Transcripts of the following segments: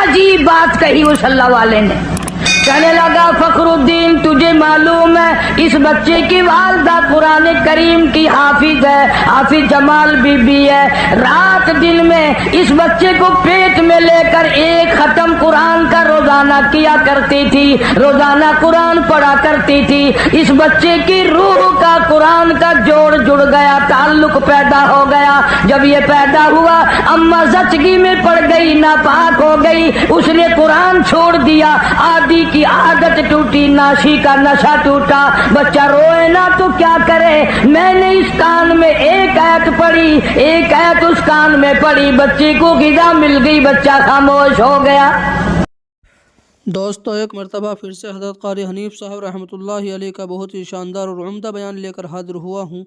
अजीब बात कही उस अल्लाह वाले ने। कहने लगा फखरुद्दीन तुझे मालूम है इस बच्चे की वालदा कुरान करीम की हाफिज है, हाफिज जमाल बीबी है। रात दिन में इस बच्चे को पेट में लेकर एक खत्म कुरान का रोजाना किया करती थी, रोजाना कुरान पढ़ा करती थी। इस बच्चे की रूह का कुरान का जोड़ जुड़ गया, ताल्लुक पैदा हो गया। जब ये पैदा हुआ अम्मा जचगी में पड़ गई, नापाक हो गई, उसने कुरान छोड़ दिया, आदि की आदत टूटी, नाशी का नशा टूटा। बच्चा रोए ना तो क्या करे। मैंने इस कान में एक आयत पढ़ी, एक आयत उस कान में पढ़ी, बच्चे को ग़िज़ा मिल गई, बच्चा खामोश हो गया। दोस्तों एक मरतबा फिर से हज़रत क़ारी हनीफ़ साहब रहमतुल्लाहि अलैह का बहुत ही शानदार और उम्दा बयान लेकर हाज़िर हुआ हूँ।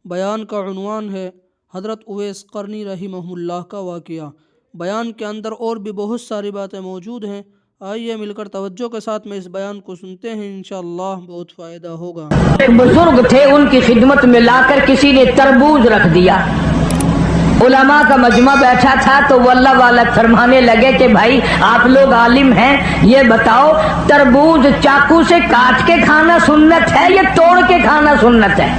बयान का उन्वान है हज़रत उवैस क़रनी रहिमहुल्लाह का वाक़या। बयान के अंदर और भी बहुत सारी बातें मौजूद हैं। आइए मिलकर तवज्जो के साथ में इस बयान को सुनते हैं, इंशाअल्लाह बहुत फ़ायदा होगा। एक बुजुर्ग थे, उनकी खिदमत में लाकर किसी ने तरबूज रख दिया। उलमा का मजमा बैठा था तो वो अल्लाह वाला फरमाने लगे कि भाई आप लोग आलिम हैं, ये बताओ तरबूज चाकू से काट के खाना सुन्नत है या तोड़ के खाना सुन्नत है?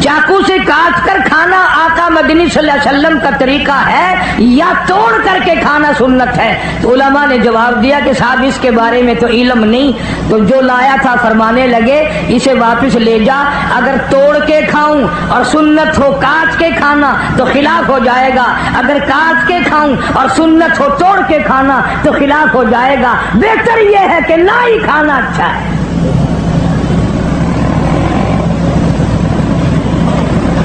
चाकू से काट कर खाना आका मदनी सल्लल्लाहु अलैहि वसल्लम का तरीका है या तोड़ करके खाना सुन्नत है? तो उलमा ने जवाब दिया कि साहब इसके बारे में तो इल्म नहीं। तो जो लाया था फरमाने लगे इसे वापस ले जा, अगर तोड़ के खाऊं और सुन्नत हो काट के खाना तो खिलाफ हो जाएगा, अगर काट के खाऊं और सुन्नत हो तोड़ के खाना तो खिलाफ हो जाएगा। बेहतर यह है कि ना ही खाना अच्छा है।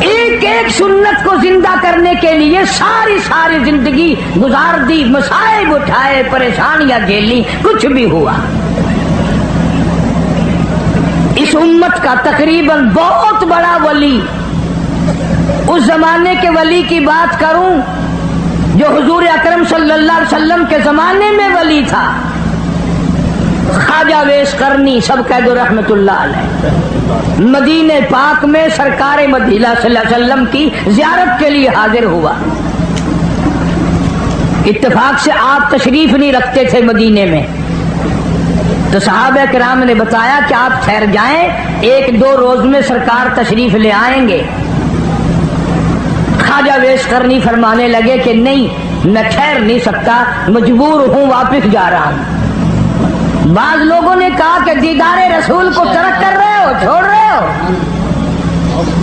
एक एक सुन्नत को जिंदा करने के लिए सारी सारी जिंदगी गुजार दी, मसाइब उठाए, परेशानियां झेली, कुछ भी हुआ। इस उम्मत का तकरीबन बहुत बड़ा वली, उस जमाने के वली की बात करूं जो हुजूर अकरम सल्लल्लाहु अलैहि वसल्लम के जमाने में वली था, ख्वाजा उवैस क़रनी सब कह दो रहमतुल्लाह अलैह। मदीने पाक में सरकार मदीना सल्लल्लाहु अलैहि वसल्लम की ज़ियारत के लिए हाजिर हुआ। इत्तेफाक से आप तशरीफ नहीं रखते थे मदीने में, तो सहाबा किराम ने बताया कि आप ठहर जाएं, एक दो रोज में सरकार तशरीफ ले आएंगे। ख्वाजा उवैस क़रनी फरमाने लगे कि नहीं, मैं ठहर नहीं सकता, मजबूर हूं, वापस जा रहा हूं। बाज लोगों ने कहा कि दीदारे रसूल को तर्क कर रहे हो, छोड़ रहे हो,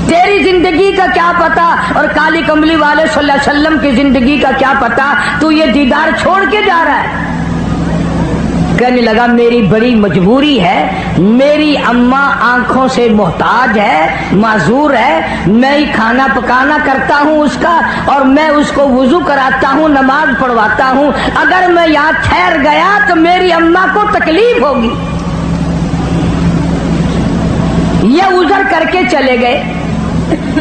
तेरी जिंदगी का क्या पता और काली कमली वाले सल्लल्लाहु अलैहि वसल्लम की जिंदगी का क्या पता, तू ये दीदार छोड़ के जा रहा है। कहने लगा मेरी बड़ी मजबूरी है, मेरी अम्मा आंखों से मोहताज है, माजूर है, मैं ही खाना पकाना करता हूँ उसका और मैं उसको वुजू कराता हूँ, नमाज पढ़वाता हूँ। अगर मैं यहाँ ठहर गया तो मेरी अम्मा को तकलीफ होगी। ये उज़र करके चले गए।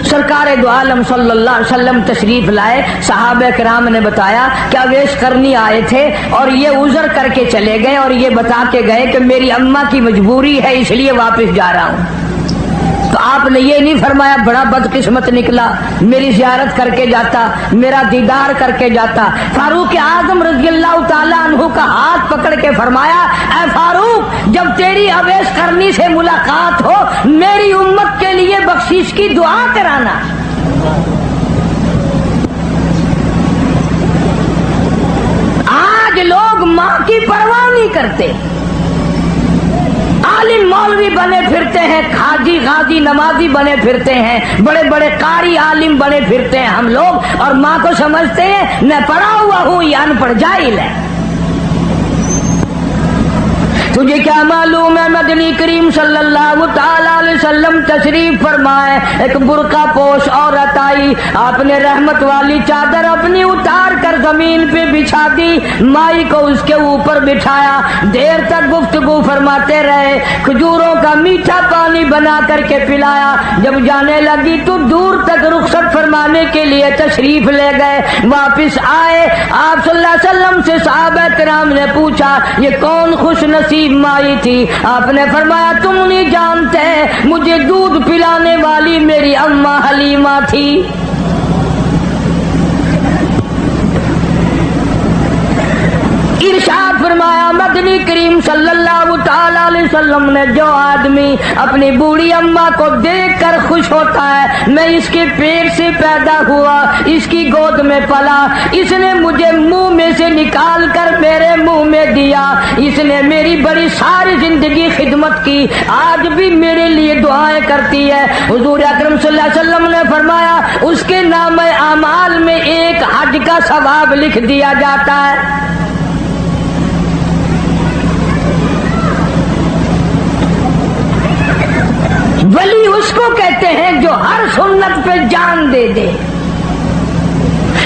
सरकार दो आलम सल्लल्लाहु अलैहि वसल्लम तशरीफ लाए। सहाबा किराम ने बताया कि उवैस क़रनी आए थे और ये उज़र करके चले गए और ये बता के गए कि मेरी अम्मा की मजबूरी है इसलिए वापस जा रहा हूँ। तो आपने ये नहीं फरमाया बड़ा बदकिस्मत निकला, मेरी ज़ियारत करके जाता, मेरा दीदार करके जाता। फारूक आज़म रज़ियल्लाहु ताला अन्हु का हाथ पकड़ के फरमाया, ऐ फारूक जब तेरी उवैस क़रनी से मुलाकात हो मेरी उम्मत के लिए बख्शिश की दुआ कराना। आज लोग माँ की परवाह नहीं करते, आलिम मौलवी बने फिरते हैं, खाजी गाजी नमाजी बने फिरते हैं, बड़े बड़े कारी आलिम बने फिरते हैं हम लोग, और माँ को समझते हैं मैं पढ़ा हुआ हूँ या अनपढ़ जाहिल है। तुझे क्या मालूम है मदनी करीम सल्लल्लाहु ताला अलैहि वसल्लम तशरीफ फरमाए, एक बुरका पोश औरत आई, आपने रहमत वाली चादर अपनी उतार कर जमीन पे बिछा दी, माई को उसके ऊपर बिठाया, देर तक गुफ्तगू फरमाते रहे, खजूरों का मीठा पानी बना करके पिलाया। जब जाने लगी तो दूर तक रुखसत फरमाने के लिए तशरीफ ले गए। वापिस आए आप सल्लल्लाहु अलैहि वसल्लम से सहाबा किराम ने पूछा ये कौन खुश नसीब माई थी? आपने फरमाया तुम नहीं जानते, मुझे दूध पिलाने वाली मेरी अम्मा हलीमा थी। सल्लल्लाहु ताला अलैहि वसल्लम ने जो आदमी अपनी बूढ़ी अम्मा को देख कर खुश होता है, मैं इसके पेट से पैदा हुआ, इसकी गोद में पला, इसने मुझे मुंह में से निकाल कर मेरे मुंह में दिया, इसने मेरी बड़ी सारी जिंदगी खिदमत की, आज भी मेरे लिए दुआएं करती है। हुजूर अकरम सल्लल्लाहु अलैहि वसल्लम ने फरमाया उसके नाम आमाल में एक हज का सवाब लिख दिया जाता है। वली उसको कहते हैं जो हर सुन्नत पे जान दे दे।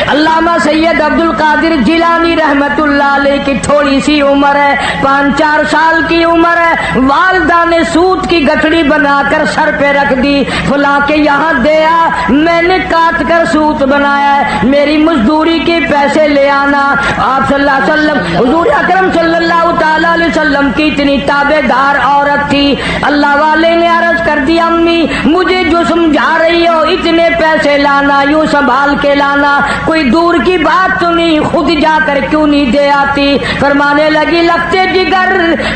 अल्लामा सैयद अब्दुल कादिर जिलानी रहमतुल्लाह अलैह की थोड़ी सी उम्र है, 5-4 साल की उम्र है, वालिदा ने सूत की गठड़ी बनाकर सर पे रख दी, फुला के यहाँ दे आ, मैंने काट कर सूत बनाया है, मेरी मजदूरी के पैसे ले आना। आप सल्लल्लाहु अलैहि वसल्लम हुजूर अकरम सल्लल्लाहु ताला अलैहि वसल्लम की इतनी ताबेदार औरत थी, अल्लाह वाले ने अर्ज कर दिया अम्मी मुझे जो समझा रही हो इतने पैसे लाना, यूं संभाल के लाना, कोई दूर की बात तो नहीं, खुद जाकर क्यों नहीं दे आती। फरमाने लगी लगते जिगर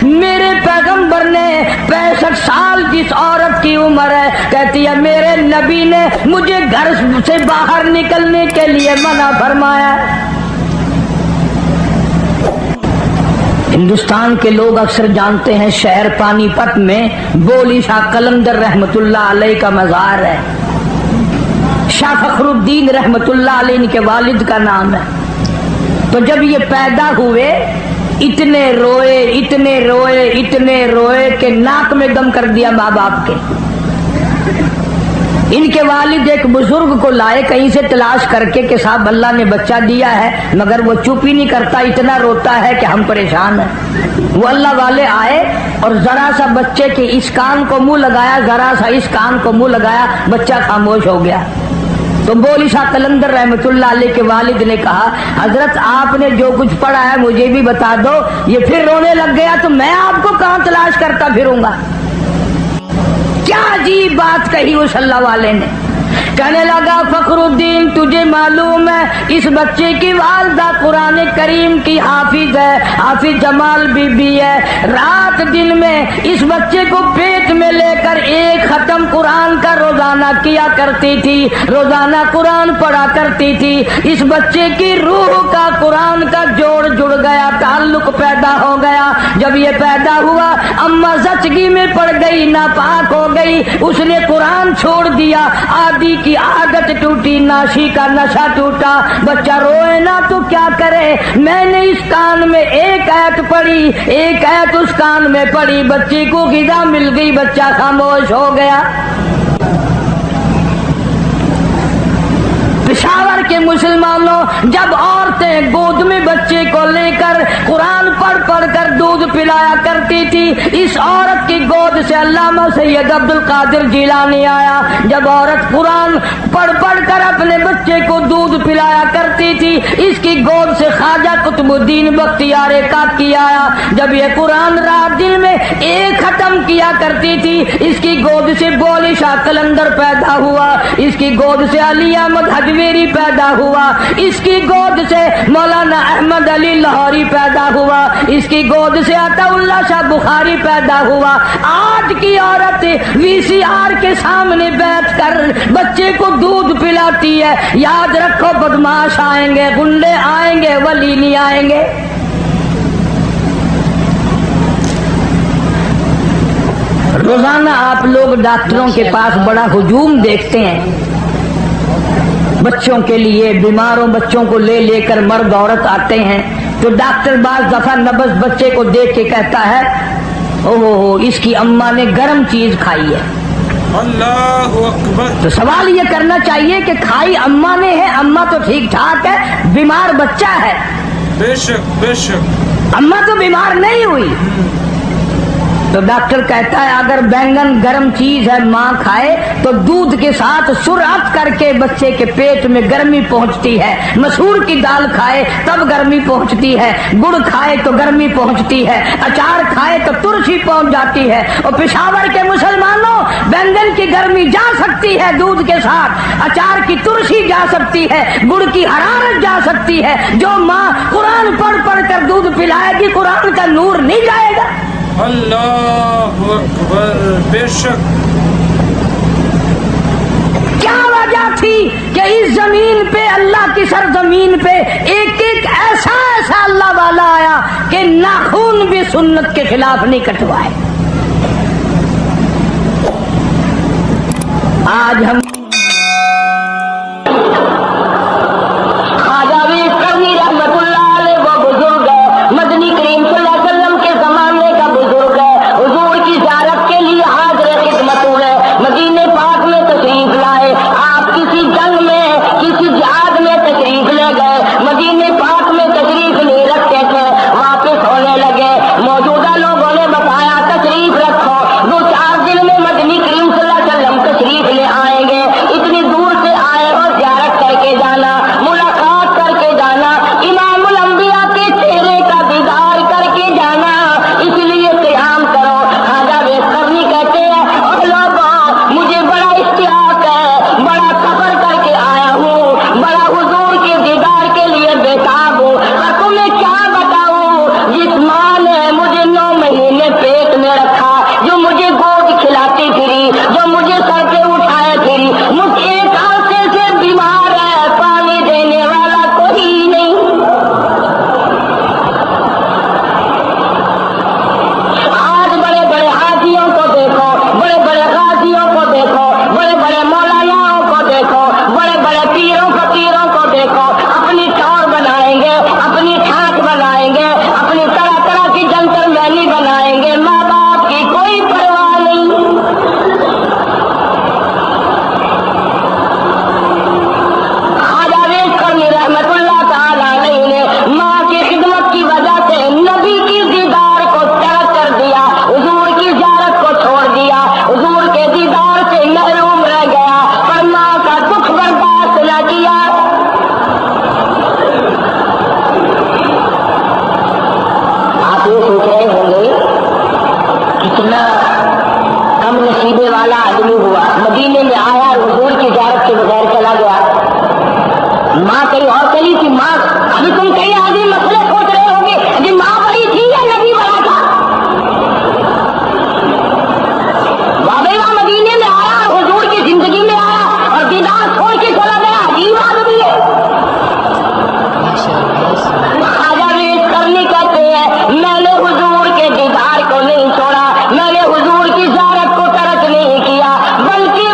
मेरे पैगंबर ने 65 साल जिस औरत की उम्र है, कहती है मेरे नबी ने मुझे घर से बाहर निकलने के लिए मना फरमाया। हिंदुस्तान के लोग अक्सर जानते हैं शहर पानीपत में बोली शाह कलंदर रहमतुल्लाह अलैह का मज़ार है, शाह फखरुद्दीन रहमतुल्लाह अलैह के वालिद का नाम है। तो जब ये पैदा हुए इतने रोए इतने रोए इतने रोए कि नाक में दम कर दिया माँ बाप के। इनके वालिद एक बुजुर्ग को लाए कहीं से तलाश करके कि साहब अल्लाह ने बच्चा दिया है, मगर वो चुप ही नहीं करता, इतना रोता है कि हम परेशान हैं। वो अल्लाह वाले आए और जरा सा बच्चे के इस कान को मुंह लगाया, जरा सा इस कान को मुंह लगाया, बच्चा खामोश हो गया। तो बोली शाह कलंदर रहमतुल्लाह अलैह के वालिद ने कहा हजरत आपने जो कुछ पढ़ा है मुझे भी बता दो। ये फिर रोने लग गया तो मैं आपको कहाँ तलाश करता फिरूंगा। क्या अजीब बात कही उस अल्लाह वाले ने। कहने लगा फखरुद्दीन तुझे मालूम है इस बच्चे की वालिदा कुरान करीम की हाफिज है, हाफिज जमाल बीबी है। रात दिन में इस बच्चे को पेट में लेकर एक खत्म कुरान का रोजाना किया करती थी, रोजाना कुरान पढ़ा करती थी। इस बच्चे की रूह का कुरान का जोड़ जुड़ गया, ताल्लुक पैदा हो गया। जब ये पैदा हुआ अम्मा जचगी में पड़ गई, नापाक हो गई, उसने कुरान छोड़ दिया, आदि की आदत टूटी, नाशी का नशा टूटा। बच्चा रोए ना तो क्या करे। मैंने इस कान में एक आयत पढ़ी, एक आयत उस कान में पढ़ी, बच्चे को गिदा मिल गई, बच्चा खामोश हो गया। पेशावर के मुसलमानों जब औरतें गोद में बच्चे को लेकर कुरान पढ़ पढ़ कर दूध पिलाया करती थी, इस औरत की गोद से अल्लामा सैयद अब्दुल कादिर जिलानी आया। जब औरत कुरान पढ़ पढ़ कर अपने बच्चे को दूध पिलाया करती थी, इसकी गोद से ख्वाजा कुतुबुद्दीन बख्तियार काकी आया। जब ये कुरान रात दिन में एक खत्म किया करती थी, इसकी गोद से बोली शाह कलंदर पैदा हुआ, इसकी गोद से अली अहमद हजवेरी पैदा हुआ, इसकी गोद से मौलाना अहमद अली लाहौरी पैदा हुआ, इसकी गोद से अताउल्लाह शाह बुखारी पैदा हुआ। आज की औरत वीसीआर के सामने बैठकर बच्चे को दूध पिलाती है। याद रखो बदमाश आएंगे, गुंडे आएंगे, वली नहीं आएंगे। रोजाना आप लोग डॉक्टरों के पास बड़ा हुजूम देखते हैं। बच्चों के लिए बीमारों बच्चों को ले लेकर मर्द औरत आते हैं तो डॉक्टर बाज दफा नबज बच्चे को देख के कहता है ओहो इसकी अम्मा ने गर्म चीज खाई है। अल्लाह अकबर। तो सवाल ये करना चाहिए कि खाई अम्मा ने है, अम्मा तो ठीक ठाक है, बीमार बच्चा है। बेशक बेशक। अम्मा तो बीमार नहीं हुई। तो डॉक्टर कहता है अगर बैंगन गर्म चीज है माँ खाए तो दूध के साथ सुरअत करके बच्चे के पेट में गर्मी पहुंचती है। मसूर की दाल खाए तब गर्मी पहुंचती है, गुड़ खाए तो गर्मी पहुंचती है, अचार खाए तो तुरसी पहुंच जाती है। और पेशावर के मुसलमानों बैंगन की गर्मी जा सकती है दूध के साथ, अचार की तुरसी जा सकती है, गुड़ की हरारत जा सकती है। जो माँ कुरान पढ़ पढ़ कर दूध पिलाएगी कुरान का नूर नहीं जाएगा। अल्लाह अकबर। बेशक क्या वजह थी कि इस जमीन पे, अल्लाह की सरजमीन पे एक एक ऐसा ऐसा अल्लाह वाला आया कि नाखून भी सुन्नत के खिलाफ नहीं कटवाए। आज हम मैंने हुजूर की ज़ियारत को तर्क नहीं किया, बल्कि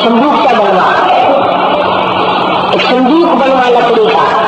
صندوق کا بنوا، ایک صندوق بنوا لکڑی کا،